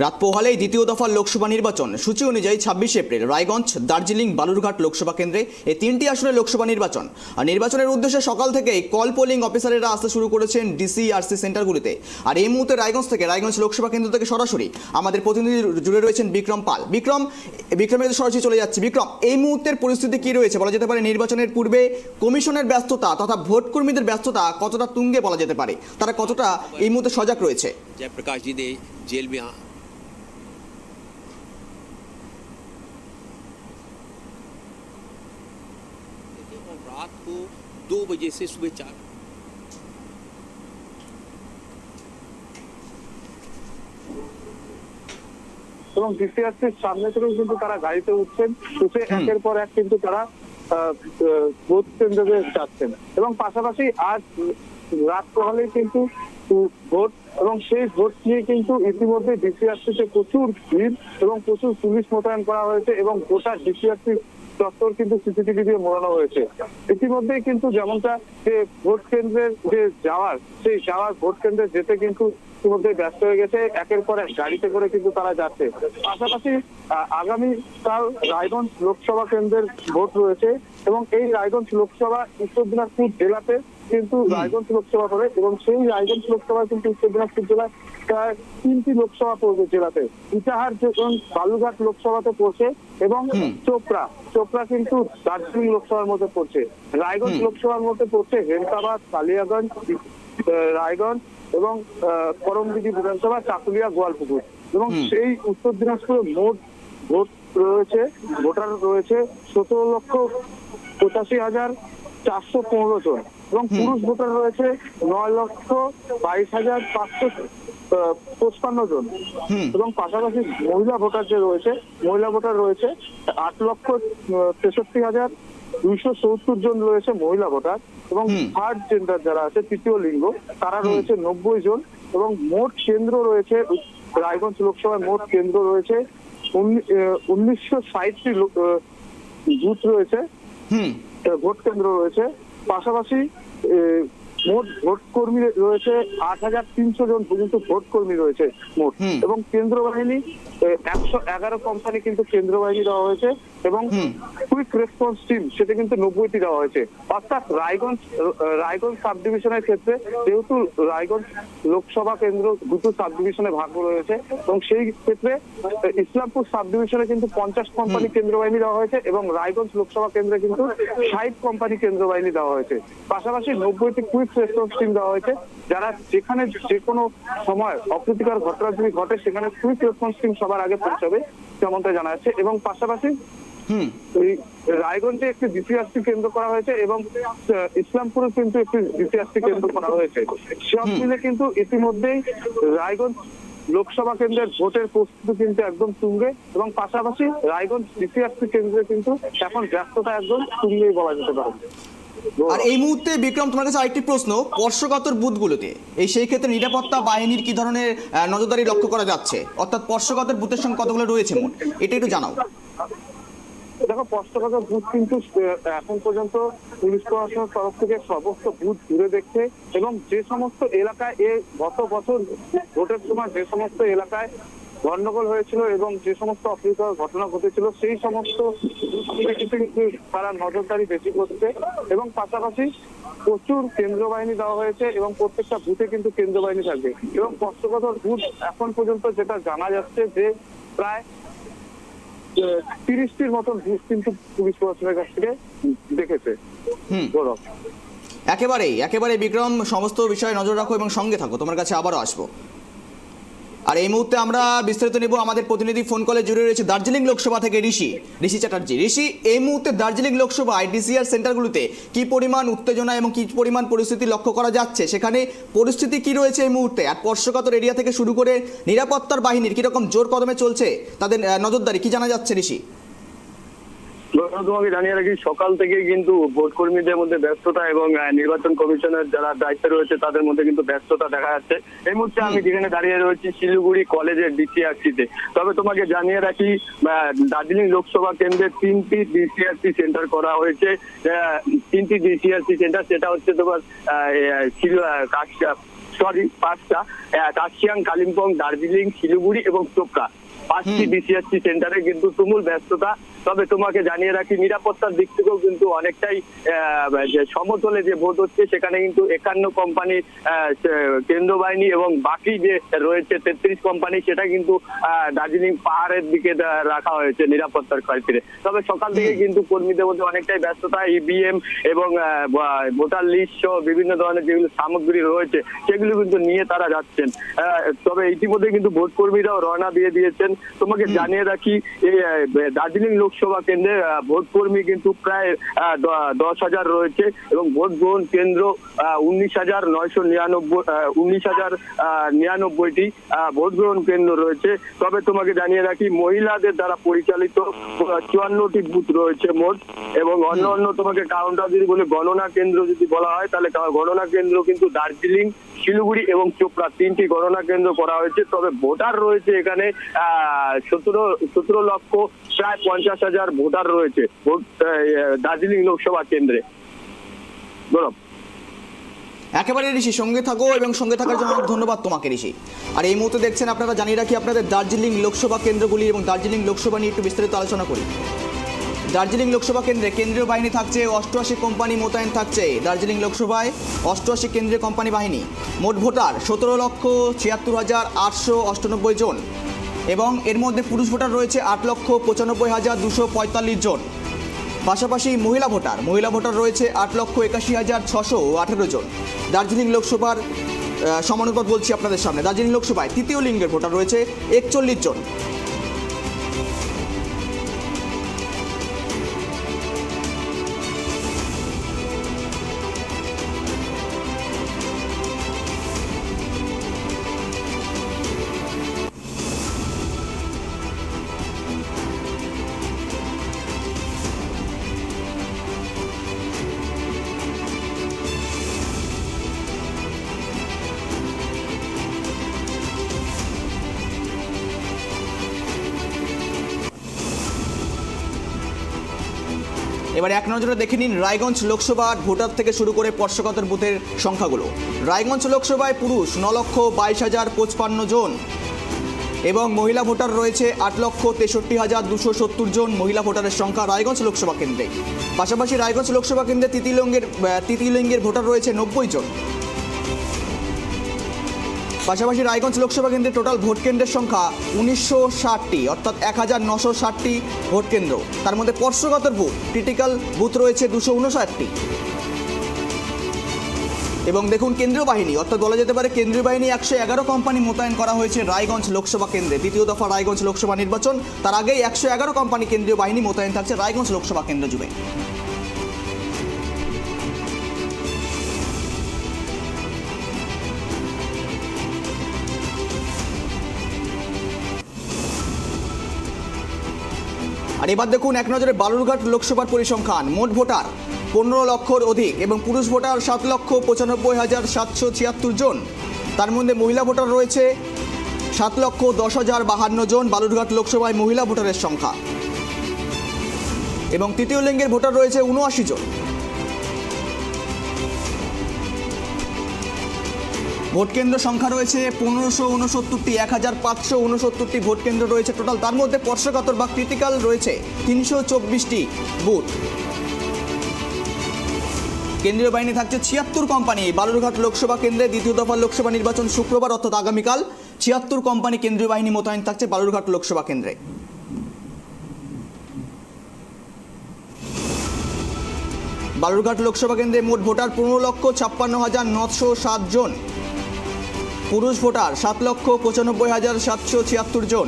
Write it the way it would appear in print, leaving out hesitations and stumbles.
রাত পোহালেই দ্বিতীয় দফার লোকসভা নির্বাচন সূচি অনুযায়ী ২৬ এপ্রিল রায়গঞ্জ, দার্জিলিং, বালুরঘাট লোকসভা কেন্দ্রে এই তিনটি আসনে লোকসভা নির্বাচন। আর নির্বাচনের উদ্দেশ্যে সকাল থেকেই কল পোলিং অফিসারেরা আসতে শুরু করেছেন ডিসিআরসি সেন্টারগুলিতে। আর এই মুহূর্তে রায়গঞ্জ লোকসভা কেন্দ্র থেকে সরাসরি আমাদের প্রতিনিধি জুড়ে রয়েছেন বিক্রম পাল। বিক্রমের সরাসরি চলে যাচ্ছে। বিক্রম, এই মুহূর্তের পরিস্থিতি কি রয়েছে বলা যেতে পারে? নির্বাচনের পূর্বে কমিশনের ব্যস্ততা তথা ভোট কর্মীদের ব্যস্ততা কতটা তুঙ্গে বলা যেতে পারে? তারা কতটা এই মুহূর্তে সজাগ রয়েছে? जयप्रकाश जी ने जेल में और रात को 2 बजे से सुबह 4 এবং ডিসিআরসির সামনে থেকেও কিন্তু তারা গাড়িতে উঠছেন, উঠে একের পর এক কিন্তু তারা ভোট কেন্দ্রে যাচ্ছেন। এবং পাশাপাশি আজ রাত পোহালেই কিন্তু ভোট, এবং সেই ভোট নিয়ে কিন্তু ইতিমধ্যে ডিসিআরসিতে প্রচুর ভিড় এবং প্রচুর পুলিশ মোতায়েন করা হয়েছে এবং গোটা ডিসিআরসি চত্বর কিন্তু সিসিটিভি দিয়ে মোড়ানো হয়েছে। ইতিমধ্যেই কিন্তু যেমনটা যে ভোট কেন্দ্রের যে সেই ভোট কেন্দ্রে যেতে কিন্তু ইতিমধ্যে ব্যস্ত হয়ে গেছে, একের পর এক গাড়িতে করে কিন্তু তারা যাচ্ছে। পাশাপাশি আগামীকাল রায়গঞ্জ লোকসভা কেন্দ্রের ভোট রয়েছে এবং এই রায়গঞ্জ লোকসভা উত্তর দিনাজপুর জেলাতে কিন্তু রায়গঞ্জ লোকসভা পড়ে এবং সেই রায়গঞ্জ লোকসভা কিন্তু উত্তর দিনাজপুর জেলায় প্রায় 3টি লোকসভা পড়বে জেলাতে। ইটাহার এবং বালুরঘাট লোকসভাতে পড়ছে এবং চোপড়া কিন্তু দার্জিলিং লোকসভার মধ্যে পড়ছে। রায়গঞ্জ লোকসভার মধ্যে পড়ছে হেমতাবাদ, কালিয়াগঞ্জ, রায়গঞ্জ এবং করমদিঘি বিধানসভা, চাকুলিয়া, গোয়ালপুকুর। এবং সেই উত্তর দিনাজপুরে মোট ভোটার রয়েছে 17,85,415 জন এবং পুরুষ ভোটার রয়েছে 9,22,555 জন এবং পাশাপাশি মহিলা ভোটার রয়েছে 8,63,270 জন রয়েছে মহিলা ভোটার এবং থার্ড জেন্ডার যারা আছে, তৃতীয় লিঙ্গ, তারা রয়েছে 90 জন। এবং মোট কেন্দ্র রয়েছে রায়গঞ্জ লোকসভায়, মোট কেন্দ্র রয়েছে 1960টি বুথ রয়েছে, ভোট কেন্দ্র রয়েছে। পাশাপাশি মোট ভোট কর্মী রয়েছে 8,300 জন পর্যন্ত ভোট কর্মী রয়েছে মোট। এবং কেন্দ্র বাহিনী 111 কোম্পানি কিন্তু কেন্দ্র বাহিনী দেওয়া হয়েছে এবং কুইক রেসপন্স টিম সেটা কিন্তু 90টি দেওয়া হয়েছে। অর্থাৎ রায়গঞ্জ সাব ডিভিশনের ক্ষেত্রে যেহেতু রায়গঞ্জ লোকসভা কেন্দ্র দুটো সাব ডিভিশনে ভাগ রয়েছে এবং সেই ক্ষেত্রে ইসলামপুর সাব ডিভিশনে কিন্তু 50 কোম্পানি কেন্দ্র বাহিনী দেওয়া হয়েছে এবং রায়গঞ্জ লোকসভা কেন্দ্রে কিন্তু 60 কোম্পানি কেন্দ্র বাহিনী দেওয়া হয়েছে। পাশাপাশি 90টি কুইক রেসপন্স টিম দেওয়া হয়েছে, যারা যেখানে যে কোনো সময় অপ্রীতিকর ঘটনা যদি ঘটে সেখানে কুইক রেসপন্স টিম সবার আগে পৌঁছাবে যেমনটা জানা যাচ্ছে। এবং পাশাপাশি রায়গঞ্জে একটি ডিসিআরসি কেন্দ্র করা হয়েছে এবং ইসলামপুরে কিন্তু একটি ডিসিআরসি কেন্দ্র করা হয়েছে। সব মিলে কিন্তু ইতিমধ্যেই রায়গঞ্জ লোকসভা কেন্দ্রের ভোটের প্রস্তুতি কিন্তু একদম তুঙ্গে এবং পাশাপাশি রায়গঞ্জ ডিসিআরসি কেন্দ্রে কিন্তু এখন ব্যস্ততা একদম তুঙ্গেই বলা যেতে পারে। আর এই মুহূর্তে বিক্রম, তোমার কাছে আরেকটি প্রশ্ন, স্পর্শকাতর বুথগুলোতে সেই ক্ষেত্রে নিরাপত্তা বাহিনীর কি ধরনের নজরদারি লক্ষ্য করা যাচ্ছে? অর্থাৎ স্পর্শকাতর বুথের সংখ্যা কতগুলো রয়েছে মোট, এটা একটু জানাও। দেখো, স্পর্শকাতর বুথ কিন্তু এখন পর্যন্ত পুলিশ প্রশাসনের তরফ থেকে সমস্ত বুথ ঘুরে দেখছে এবং যে সমস্ত এলাকায় গত বছর ভোটের সময় যে সমস্ত এলাকায় গন্ডগোল হয়েছিল এবং যে সমস্ত অপ্রীতিকর ঘটনা ঘটেছিল সেই সমস্ত কিন্তু তারা নজরদারি বেশি করছে এবং পাশাপাশি প্রচুর কেন্দ্র বাহিনী দেওয়া হয়েছে এবং প্রত্যেকটা বুথে কিন্তু কেন্দ্র বাহিনী থাকবে। এবং স্পর্শকাতর বুথ এখন পর্যন্ত যেটা জানা যাচ্ছে যে প্রায় 30টির মতন বুথ কিন্তু পুলিশ প্রশাসনের কাছ থেকে দেখেছে। একেবারে বিক্রম, সমস্ত বিষয়ে নজর রাখো এবং সঙ্গে থাকো, তোমার কাছে আবারও আসবো। আর এই মুহূর্তে আমরা বিস্তারিত নেব, আমাদের প্রতিনিধি ফোন কলে জুড়ে রয়েছে দার্জিলিং লোকসভা থেকে ঋষি চ্যাটার্জি। ঋষি, এই মুহূর্তে দার্জিলিং লোকসভায় ডিসিআর সেন্টারগুলোতে কি পরিমাণ উত্তেজনা এবং কি পরিমাণ পরিস্থিতি লক্ষ্য করা যাচ্ছে? সেখানে পরিস্থিতি কি রয়েছে এই মুহূর্তে? আর স্পর্শকাতর এরিয়া থেকে শুরু করে নিরাপত্তার বাহিনীর কিরকম জোর কদমে চলছে তাদের নজরদারি, কি জানা যাচ্ছে ঋষি? তোমাকে জানিয়ে রাখি, সকাল থেকে কিন্তু ভোট কর্মীদের মধ্যে ব্যস্ততা এবং নির্বাচন কমিশনের যারা দায়িত্বে রয়েছে তাদের মধ্যে কিন্তু ব্যস্ততা দেখা যাচ্ছে। এই মুহূর্তে আমি যেখানে দাঁড়িয়ে রয়েছি শিলিগুড়ি কলেজের ডিসিআরসিতে। তবে তোমাকে জানিয়ে রাখি, দার্জিলিং লোকসভা কেন্দ্রে 3টি ডিসিআরসি সেন্টার করা হয়েছে। 3টি ডিসিআরসি সেন্টার, সেটা হচ্ছে তোমার পাঁচটা কার্শিয়াং, কালিম্পং, দার্জিলিং, শিলিগুড়ি এবং চোপড়া 5টি ডিসিআরসি সেন্টারে কিন্তু তুমুল ব্যস্ততা। তবে তোমাকে জানিয়ে রাখি, নিরাপত্তার দিক থেকেও কিন্তু অনেকটাই যে সমতলে যে ভোট হচ্ছে সেখানে কিন্তু 51 কোম্পানির কেন্দ্র বাহিনী এবং বাকি যে রয়েছে 33 কোম্পানি সেটা কিন্তু দার্জিলিং পাহাড়ের দিকে রাখা হয়েছে নিরাপত্তার খাতিরে। তবে সকাল থেকে কিন্তু কর্মীদের মধ্যে অনেকটাই ব্যস্ততা, ইভিএম এবং ভোটার লিস্ট সহ বিভিন্ন ধরনের যেগুলো সামগ্রী রয়েছে সেগুলো কিন্তু নিয়ে তারা যাচ্ছেন। তবে ইতিমধ্যে কিন্তু ভোট কর্মীরাও রওনা দিয়ে দিয়েছেন। তোমাকে জানিয়ে রাখি, এই দার্জিলিং লোকসভা কেন্দ্রে ভোট কর্মী কিন্তু প্রায় 10,000 রয়েছে এবং ভোট গ্রহণ কেন্দ্র 19,099টি ভোট গ্রহণ কেন্দ্র রয়েছে। তবে তোমাকে জানিয়ে রাখি, মহিলাদের দ্বারা পরিচালিত 54টি বুথ রয়েছে মোট, এবং অন্য তোমাকে কাউন্টার যদি বলে গণনা কেন্দ্র যদি বলা হয় তাহলে গণনা কেন্দ্র কিন্তু দার্জিলিং, শিলিগুড়ি এবং চোপড়া 3টি গণনা কেন্দ্র করা হয়েছে। তবে ভোটার রয়েছে এখানে 17 লক্ষ প্রায় 50,000 ভোটার রয়েছে দার্জিলিং লোকসভা কেন্দ্রে। গৌরব, একেবারে ঋষি সঙ্গে থাকো এবং সঙ্গে থাকার জন্য অনেক ধন্যবাদ তোমাকে ঋষি। আর এই মুহূর্তে দেখছেন আপনারা, জানিয়ে রাখি আপনাদের দার্জিলিং লোকসভা কেন্দ্রগুলি এবং দার্জিলিং লোকসভা নিয়ে একটু বিস্তারিত আলোচনা করি। দার্জিলিং লোকসভা কেন্দ্রে কেন্দ্রীয় বাহিনী থাকছে 88 কোম্পানি মোতায়েন থাকছে। দার্জিলিং লোকসভায় 88 কেন্দ্রীয় কোম্পানি বাহিনী। মোট ভোটার 17,76,898 জন এবং এর মধ্যে পুরুষ ভোটার রয়েছে 8,95,245 জন। পাশাপাশি মহিলা ভোটার রয়েছে 8,81,618 জন। দার্জিলিং লোকসভার সমানুপাত বলছি আপনাদের সামনে, দার্জিলিং লোকসভায় তৃতীয় লিঙ্গের ভোটার রয়েছে 41 জন। এবার এক নজরে দেখে নিন রায়গঞ্জ লোকসভার ভোটার থেকে শুরু করে স্পর্শকাতর বুথের সংখ্যাগুলো। রায়গঞ্জ লোকসভায় পুরুষ 9,62,055 জন এবং মহিলা ভোটার রয়েছে 8,63,270 জন মহিলা ভোটারের সংখ্যা রায়গঞ্জ লোকসভা কেন্দ্রে। পাশাপাশি রায়গঞ্জ লোকসভা কেন্দ্রে তৃতীয় লিঙ্গের ভোটার রয়েছে 90 জন। পাশাপাশি রায়গঞ্জ লোকসভা কেন্দ্রে টোটাল ভোট কেন্দ্রের সংখ্যা 1960টি, অর্থাৎ 1,960টি ভোট কেন্দ্র। তার মধ্যে স্পর্শকাতর বুথ ক্রিটিক্যাল বুথ রয়েছে 259টি। এবং দেখুন কেন্দ্রীয় বাহিনী, অর্থাৎ বলা যেতে পারে কেন্দ্রীয় বাহিনী 111 কোম্পানি মোতায়েন করা হয়েছে রায়গঞ্জ লোকসভা কেন্দ্রে। দ্বিতীয় দফা রায়গঞ্জ লোকসভা নির্বাচন, তার আগেই 111 কোম্পানি কেন্দ্রীয় বাহিনী মোতায়েন থাকছে রায়গঞ্জ লোকসভা কেন্দ্র জুড়ে। আর এবার দেখুন এক নজরে বালুরঘাট লোকসভার পরিসংখ্যান। মোট ভোটার 15 লক্ষর অধিক এবং পুরুষ ভোটার 7,95,776 জন। তার মধ্যে মহিলা ভোটার রয়েছে 7,10,052 জন বালুরঘাট লোকসভায় মহিলা ভোটারের সংখ্যা, এবং তৃতীয় লিঙ্গের ভোটার রয়েছে 79 জন। ভোট কেন্দ্র সংখ্যা রয়েছে 1569টি, 1569টি ভোট কেন্দ্র রয়েছে টোটাল। তার মধ্যে স্পর্শকাতর বা ক্রিটিক্যাল রয়েছে 324টি বুথ। কেন্দ্রীয় বাহিনী থাকছে 76 কোম্পানি বালুরঘাট লোকসভা কেন্দ্রে। দ্বিতীয় দফা লোকসভা নির্বাচন শুক্রবার অর্থাৎ আগামীকাল। 76 কোম্পানি কেন্দ্রীয় বাহিনী মোতায়েন থাকছে বালুরঘাট লোকসভা কেন্দ্রে। বালুরঘাট লোকসভা কেন্দ্রে মোট ভোটার 15,56,907 জন। পুরুষ ভোটার 7,95,776 জন